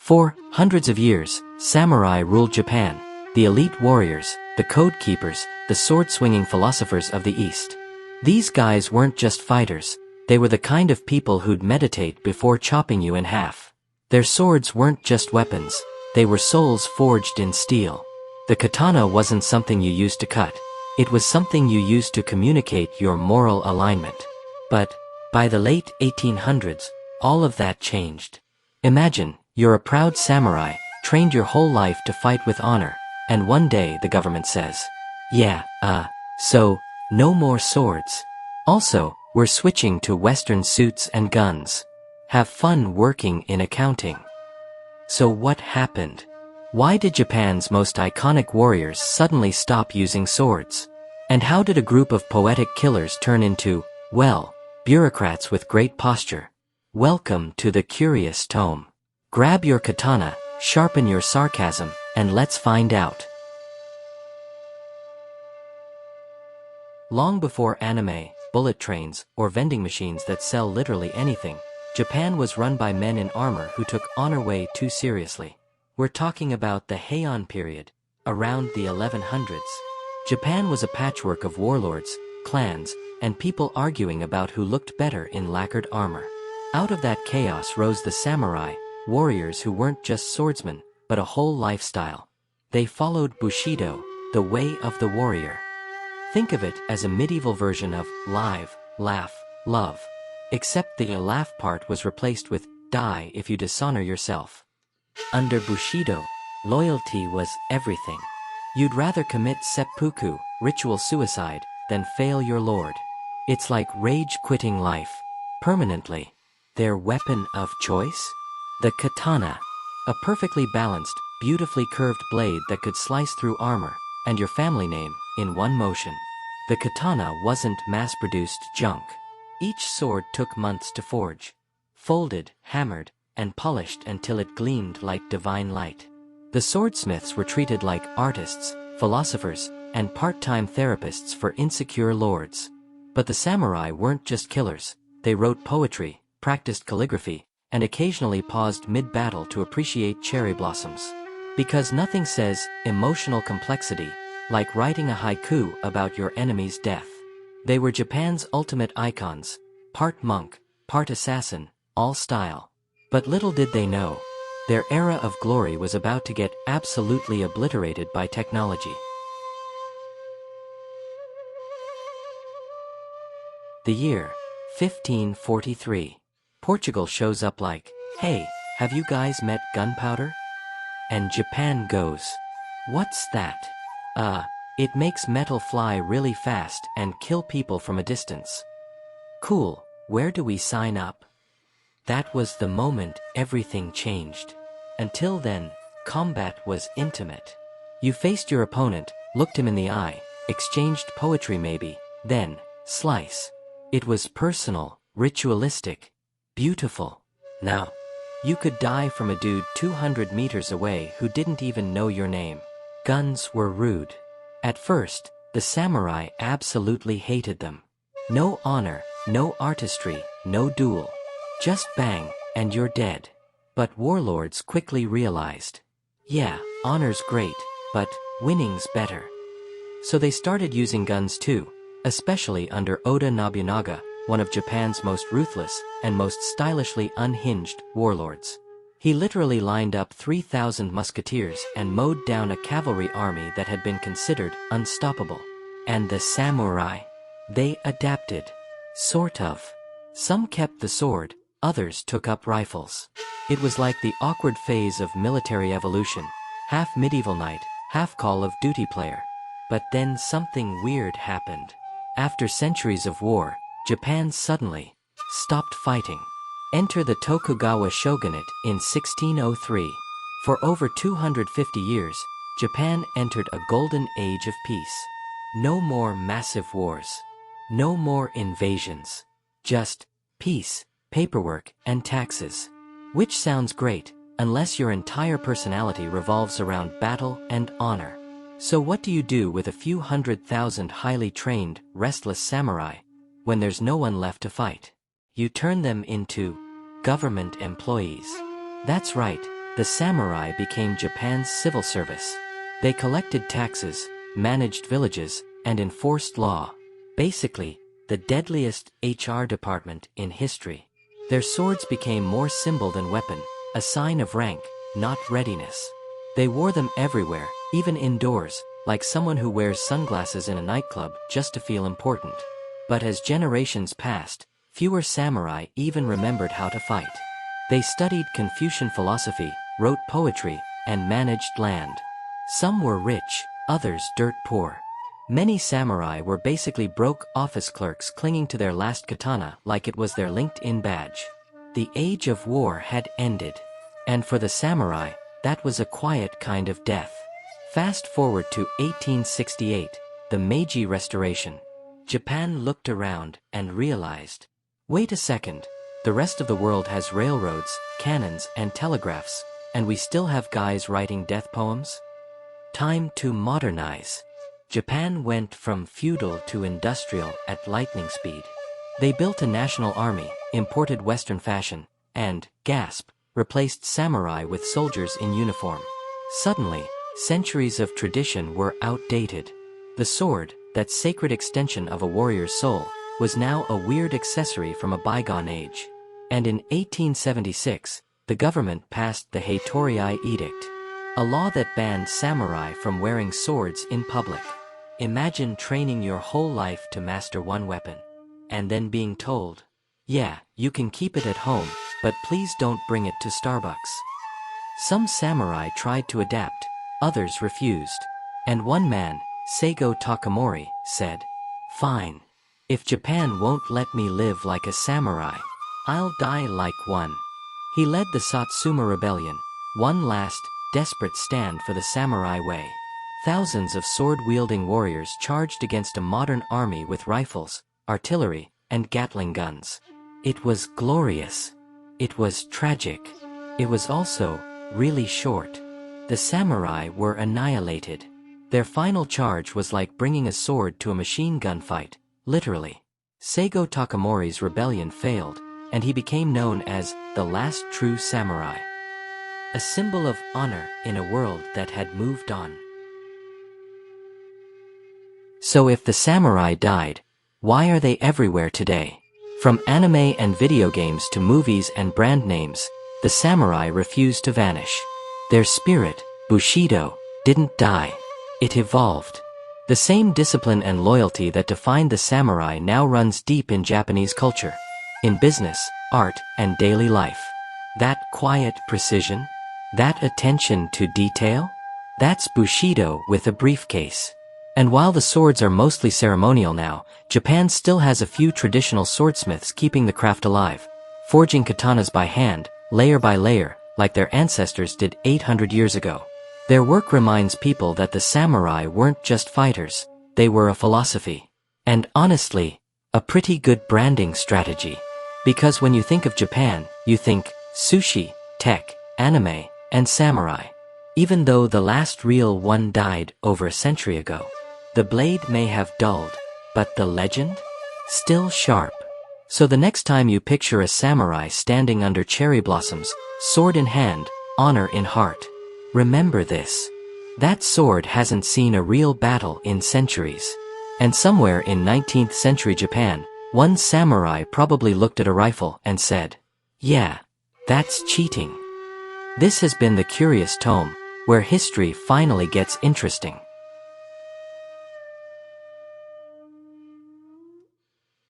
For hundreds of years, samurai ruled Japan, the elite warriors, the code keepers, the sword-swinging philosophers of the East. These guys weren't just fighters, they were the kind of people who'd meditate before chopping you in half. Their swords weren't just weapons, they were souls forged in steel. The katana wasn't something you used to cut, it was something you used to communicate your moral alignment. But, by the late 1800s, all of that changed. Imagine, you're a proud samurai, trained your whole life to fight with honor, and one day the government says, yeah, so, no more swords. Also, we're switching to Western suits and guns. Have fun working in accounting. So what happened? Why did Japan's most iconic warriors suddenly stop using swords? And how did a group of poetic killers turn into, well, bureaucrats with great posture? Welcome to the curious Tome. Grab your katana, sharpen your sarcasm, and let's find out. Long before anime, bullet trains, or vending machines that sell literally anything, Japan was run by men in armor who took honor way too seriously. We're talking about the Heian period, around the 1100s. Japan was a patchwork of warlords, clans, and people arguing about who looked better in lacquered armor. Out of that chaos rose the samurai, warriors who weren't just swordsmen, but a whole lifestyle. They followed Bushido, the way of the warrior. Think of it as a medieval version of live, laugh, love. Except the laugh part was replaced with die if you dishonor yourself. Under Bushido, loyalty was everything. You'd rather commit seppuku, ritual suicide, than fail your lord. It's like rage quitting life, permanently. Their weapon of choice? The katana. A perfectly balanced, beautifully curved blade that could slice through armor, and your family name, in one motion. The katana wasn't mass-produced junk. Each sword took months to forge. Folded, hammered, and polished until it gleamed like divine light. The swordsmiths were treated like artists, philosophers, and part-time therapists for insecure lords. But the samurai weren't just killers. They wrote poetry, practiced calligraphy, and occasionally paused mid-battle to appreciate cherry blossoms. Because nothing says emotional complexity like writing a haiku about your enemy's death. They were Japan's ultimate icons, part monk, part assassin, all style. But little did they know, their era of glory was about to get absolutely obliterated by technology. The year, 1543. Portugal shows up like, hey, have you guys met gunpowder? And Japan goes, what's that? It makes metal fly really fast and kill people from a distance. Cool, where do we sign up? That was the moment everything changed. Until then, combat was intimate. You faced your opponent, looked him in the eye, exchanged poetry maybe, then, slice. It was personal, ritualistic, beautiful. Now, you could die from a dude 200 meters away who didn't even know your name. Guns were rude. At first, the samurai absolutely hated them. No honor, no artistry, no duel. Just bang, and you're dead. But warlords quickly realized, yeah, honor's great, but winning's better. So they started using guns too, especially under Oda Nobunaga, one of Japan's most ruthless and most stylishly unhinged warlords. He literally lined up 3,000 musketeers and mowed down a cavalry army that had been considered unstoppable. And the samurai? They adapted. Sort of. Some kept the sword, others took up rifles. It was like the awkward phase of military evolution, half medieval knight, half Call of Duty player. But then something weird happened. After centuries of war, Japan suddenly stopped fighting. Enter the Tokugawa shogunate in 1603. For over 250 years, Japan entered a golden age of peace. No more massive wars. No more invasions. Just peace, paperwork, and taxes. Which sounds great, unless your entire personality revolves around battle and honor. So what do you do with a few 100,000 highly trained, restless samurai when there's no one left to fight? You turn them into government employees. That's right, the samurai became Japan's civil service. They collected taxes, managed villages, and enforced law. Basically, the deadliest HR department in history. Their swords became more symbol than weapon, a sign of rank, not readiness. They wore them everywhere, even indoors, like someone who wears sunglasses in a nightclub just to feel important. But as generations passed, fewer samurai even remembered how to fight. They studied Confucian philosophy, wrote poetry, and managed land. Some were rich, others dirt poor. Many samurai were basically broke office clerks clinging to their last katana like it was their LinkedIn badge. The age of war had ended. And for the samurai, that was a quiet kind of death. Fast forward to 1868, the Meiji Restoration. Japan looked around and realized, wait a second, the rest of the world has railroads, cannons, and telegraphs, and we still have guys writing death poems? Time to modernize. Japan went from feudal to industrial at lightning speed. They built a national army, imported Western fashion, and, gasp, replaced samurai with soldiers in uniform. Suddenly, centuries of tradition were outdated. The sword, that sacred extension of a warrior's soul, was now a weird accessory from a bygone age. And in 1876, the government passed the Heitoriai Edict, a law that banned samurai from wearing swords in public. Imagine training your whole life to master one weapon, and then being told, yeah, you can keep it at home, but please don't bring it to Starbucks. Some samurai tried to adapt, others refused. And one man, Seigo Takamori, said, fine. If Japan won't let me live like a samurai, I'll die like one. He led the Satsuma Rebellion, one last, desperate stand for the samurai way. Thousands of sword-wielding warriors charged against a modern army with rifles, artillery, and Gatling guns. It was glorious. It was tragic. It was also really short. The samurai were annihilated. Their final charge was like bringing a sword to a machine gun fight, literally. Seigo Takamori's rebellion failed, and he became known as the last true samurai. A symbol of honor in a world that had moved on. So if the samurai died, why are they everywhere today? From anime and video games to movies and brand names, the samurai refused to vanish. Their spirit, Bushido, didn't die. It evolved. The same discipline and loyalty that defined the samurai now runs deep in Japanese culture, in business, art, and daily life. That quiet precision? That attention to detail? That's Bushido with a briefcase. And while the swords are mostly ceremonial now, Japan still has a few traditional swordsmiths keeping the craft alive, forging katanas by hand, layer by layer, like their ancestors did 800 years ago. Their work reminds people that the samurai weren't just fighters, they were a philosophy. And honestly, a pretty good branding strategy. Because when you think of Japan, you think sushi, tech, anime, and samurai. Even though the last real one died over a century ago. The blade may have dulled, but the legend? Still sharp. So the next time you picture a samurai standing under cherry blossoms, sword in hand, honor in heart, remember this. That sword hasn't seen a real battle in centuries. And somewhere in 19th century Japan, one samurai probably looked at a rifle and said, yeah, that's cheating. This has been the Curious Tome, where history finally gets interesting.